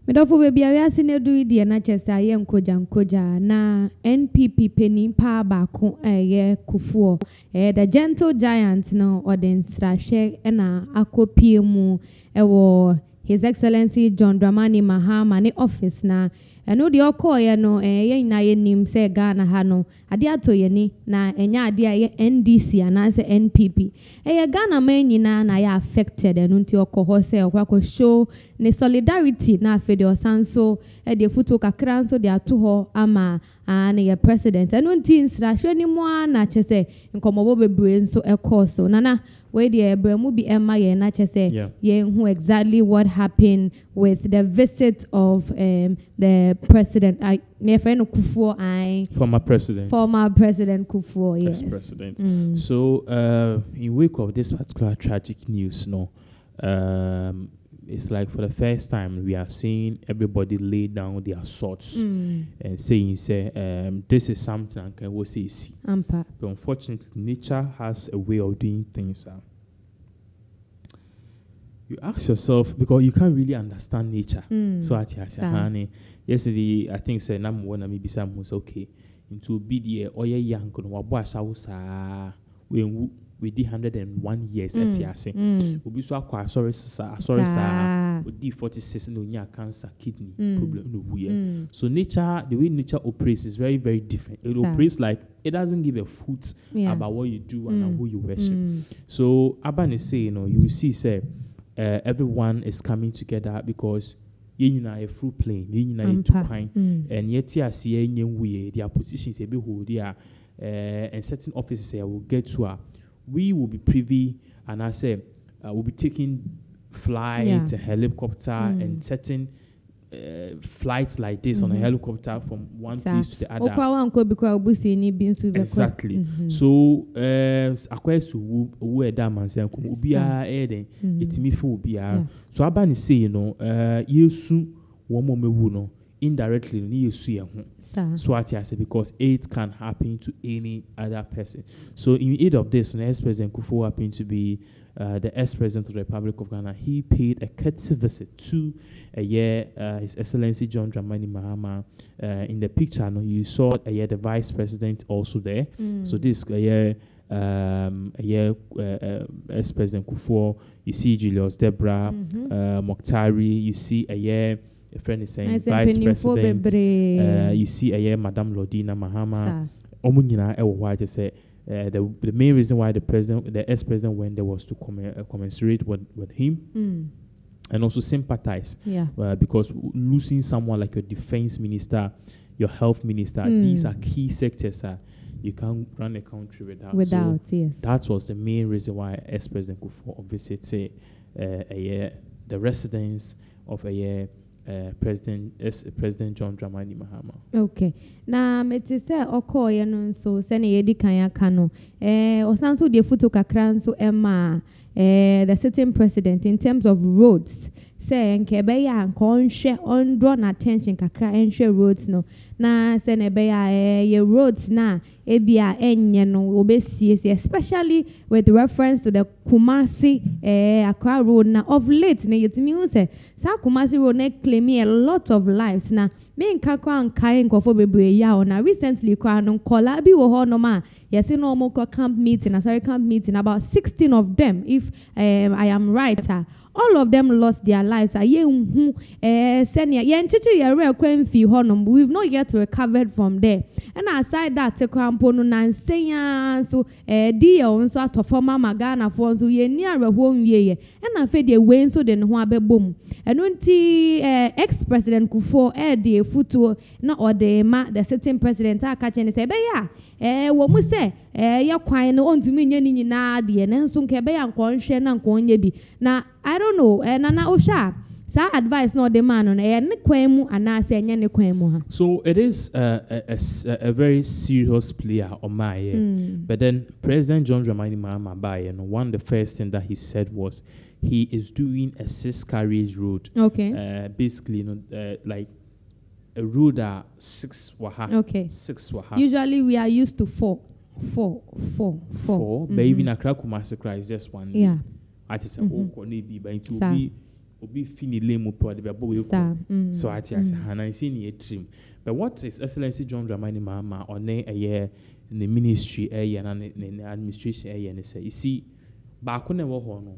Medofo baby I seen you do the NHS yen koja na NPP penny pa baako Kufuor the gentle giant no odin strashe na akopie mu ewo His Excellency John Dramani Mahama ne office na eno de okoye no yen na yenim se Ghana ha no ade ato ye ni na enya ade aye NDC ana se NPP Ghana man nyina na ya affected eno nti okoho se okwa show ne solidarity na afede osanso de futo kakra nso de ato ho ama na ye president eno nti nsrahwe ni mo na chese nkomobo bebre nso ekoso nana we the Bremu be Emma na chese who exactly what happened with the visit of the president my friend Kufuor former president Kufuor yes president so in wake of this particular tragic news it's like for the first time we are seeing everybody lay down their swords and saying this is something I can say but unfortunately nature has a way of doing things. You ask yourself because you can't really understand nature. So yesterday I think say number one maybe some was okay into be the or young when we did 101 years at Yasi. We be so sorry sir. We did 46 no cancer kidney problem. So nature, the way nature operates is very, very different. It operates like it doesn't give a foot about what you do and who you worship. So Aban is saying, you see, everyone is coming together because you know a fruit plane, you know two kind, and yet you see their positions a bit who they are, and certain offices will get to. We will be privy, and I say we'll be taking flights, a helicopter, and certain flights like this on a helicopter from one place to the other. Exactly. So, according to where that man said, it's me for BR. So, Abani say, you soon one moment, indirectly, you see. So I say because it can happen to any other person. So in aid of this, ex-President Kufuor happened to be the ex-President of the Republic of Ghana. He paid a courtesy visit to His Excellency John Dramani Mahama. In the picture, you saw the Vice President also there. So this ex-President Kufuor, you see Julius Debra, Mokhtari, you see a friend is saying Vice President. You see Madame Lodina Mahama. The main reason why the ex-president went there was to commensurate with him and also sympathize. Because losing someone like your defense minister, your health minister, these are key sectors. You can't run a country without. Yes. That was the main reason why ex-president Kufuor visited the residence of President John Dramani Mahama. Okay. Na meti se okoye no so se ne yedi kan aka no osanso de foto kakra nso the sitting president in terms of roads say nke be ya nka onhwe on draw na attention kakra enhwe roads no na se ne be ya ye roads na ebia enye no obesie especially with reference to the Kumasi Accra road na of late na yetimi hu se sa Kumasi road na claim a lot of lives na me nka kwa nkai nkofo bebre ya na recently kwa no kola bi wo ho no ma yes no mo camp meeting about 16 of them if I am right all of them lost their lives. We've not yet recovered from there. And aside that, so dear so to former Magana for so ye near a home ye. And I fed ye way so then who boom. And when ex-president Kufuor the foot not or the sitting president are catching say, what we say, ya kwine on to me ni na de and so kebe and conscience and konye bi. Now I don't know, Nana Osha. Sa advice no the man on air kwemu and I say any kwemu. So it is a very serious player on my end. But then President John Dramani Mahama by and one the first thing that he said was he is doing a 6 carriage road. Okay. Basically, like a road 6 waha. Okay. 6 waha. Usually we are used to 4. But even Accra Kumasi is just one. Yeah. I just say, but it will be obi fini lemu po de bebo we ko so ati asa hanan say ni etrim but what is excellency John Dramani Mahama on a in the ministry na the administration ne say you see ba ko na wo ho no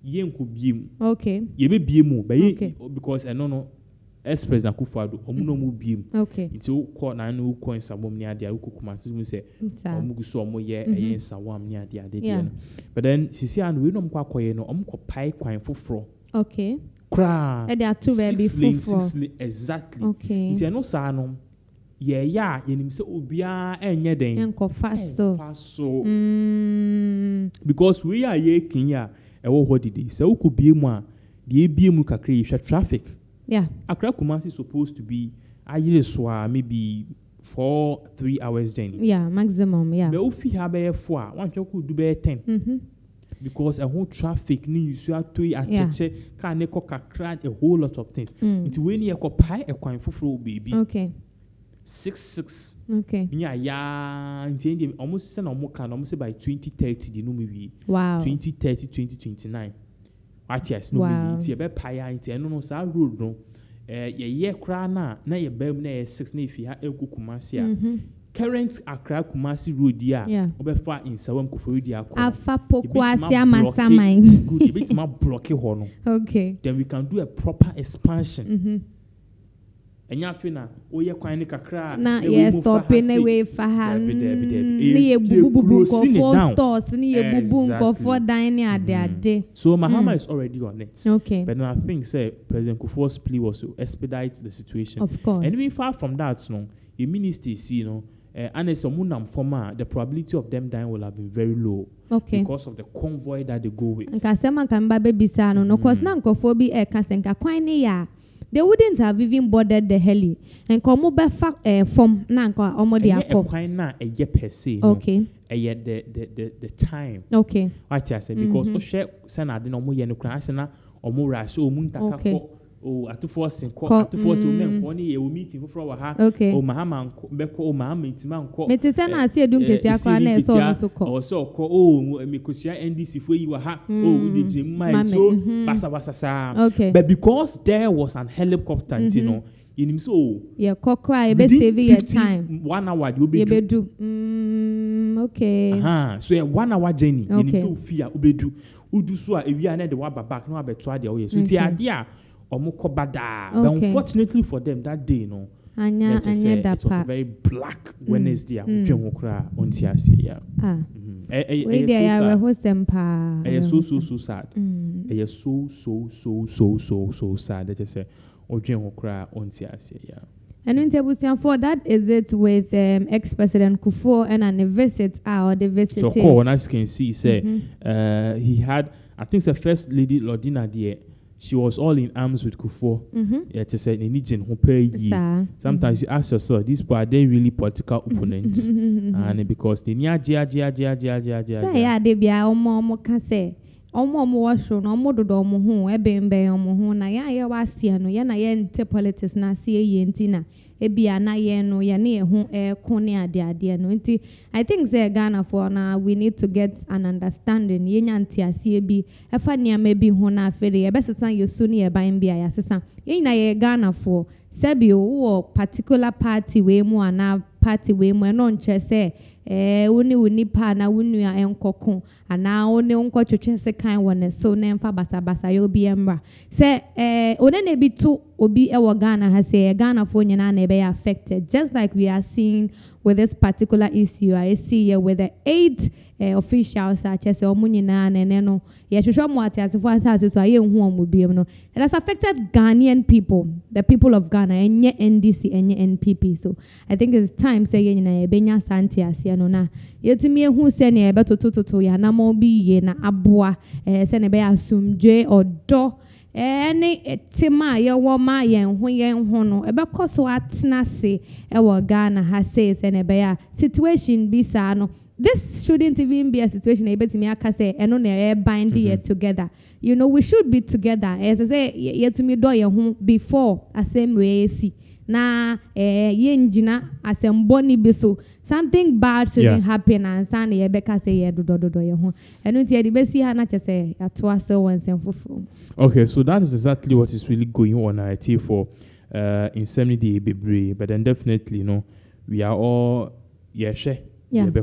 ye nko biem okay ye be biem but because no ex-president Kufuor omuno mu biem okay nti wo ko na no ko nsabom ni ade ukukuma se mu say omugu so omo ye nsawam ni ade no but then sisi an we no mko akoye no omko pai kwan foforo okay kra they are two very foforo exactly okay nti no sa no ye ya yenim se obia enye den enkofa so because we are ye kinya ewo holiday se ukubie mu a de ebie mu kakra ye traffic. Yeah. Accra Kumasi is supposed to be maybe 3 hours journey. Yeah, maximum, yeah. But if you have a 4, one could do 10. Because a whole traffic needs you have to attach can a whole lot of things. It's when you occupy a coin for baby. Okay. 6. Okay. Yeah, almost send almost by 2030 the movie. Wow. 2030, 2029. Yes, no means you be paya into no sa road no ye kra na ye bam na 6 na if you have Kumasi current Accra Kumasi road ya obefa in Sawam Kufuor dia akwa afa pokwasi amasaman good e bit ma block ho no okay then we can do a proper expansion enya fina oye kwan ni kakra na ye stopping away for han ni ye bubu for stores ni ye bubu for dining ade so Mahama is already on it okay but I think say President Kufuor's plea was to expedite the situation of course and even far from that no the minister see and as someone former the probability of them dying will have been very low because of the convoy that they go with nkasema kan ba bebisa no cause na nkofo bi e kasenka kwan ne ya they wouldn't have even bothered the heli and komo be fa form na nko omode akọ kwan na eye per se okay the time okay what I say because o share sana de no mo ye no kran asena omo rush o mu ntaka ko o atufo sin ko atufo sin men ko ni ye o meeting foforo wa ha o Mahama be ko o Mahama ntima nko me te se na ase edum kesi akwa na eso no so ko o so ko o me kosia NDC fo yi wa ha o de jemma so basa sa but because there was an helicopter you know you so yeah kokra e be save your time 1 hour you be do okay so a 1 hour journey you so fear obedu udu so a ewia na de wa back na abeto ade o ye so ti ade a omukobada but unfortunately for them that day anya it was a very black Wednesday twemokra onti ase ya so sad so sad that say odwemokra onti ase ya and in Tebusian for that is it with ex-president Kufuor and a visit or the visit so as you can see say he had I think the first lady Lordina there she was all in arms with Kufuor. Yeah, to say sometimes you ask yourself, these people are they really political opponents? And because they yeah, they be omo can say omo washo no omo dodo omo ho ebembe omo ho na ya wa sia no ya na ya nte politics na sia ye ntina ebia na ye no ya na ye ho kone ade no nti I think say Ghana for na we need to get an understanding ye nyanti asie bi efa niam bi ho na afere ye besesan ye so ne ye ban bia ya sesan ye na ye Ghana for sebi wo particular party we mu ana party we mu no nche say woni pa na wonu a enkoko ana woni onko twetwe se kan wona so na emfa basa yo bi emra se one na bi to obi e wo Ghana ha se Ghana fo nyina na be affected just like we are seeing with this particular issue I see here with the 8 officials such as omunyina na no ye hwehwe mo atiasefo atase so aye hu omo biem no it has affected Ghanaian people the people of Ghana enye NDC enye NPP so I think it's time say ye nyina ye benya santi ase no na yetimi ehu se ne ye betotototo ya na mo bi ye na aboa se ne be asumdwe odo any tema ye wo ma yen ho no ebe koso atena se e wo Ghana ha say se ne be ya situation bi sa no this shouldn't even be a situation able to me say and bind it together. You know, we should be together. As I say, yet to me do your home before a same way see. Na yenjina as a bonny biso. Something bad shouldn't happen and stand ye beka say ye do your home. And don't the best see hana say at twice once and for. Okay, so that is exactly what is really going on at for insanity baby. But then definitely, you know, we are all yeah.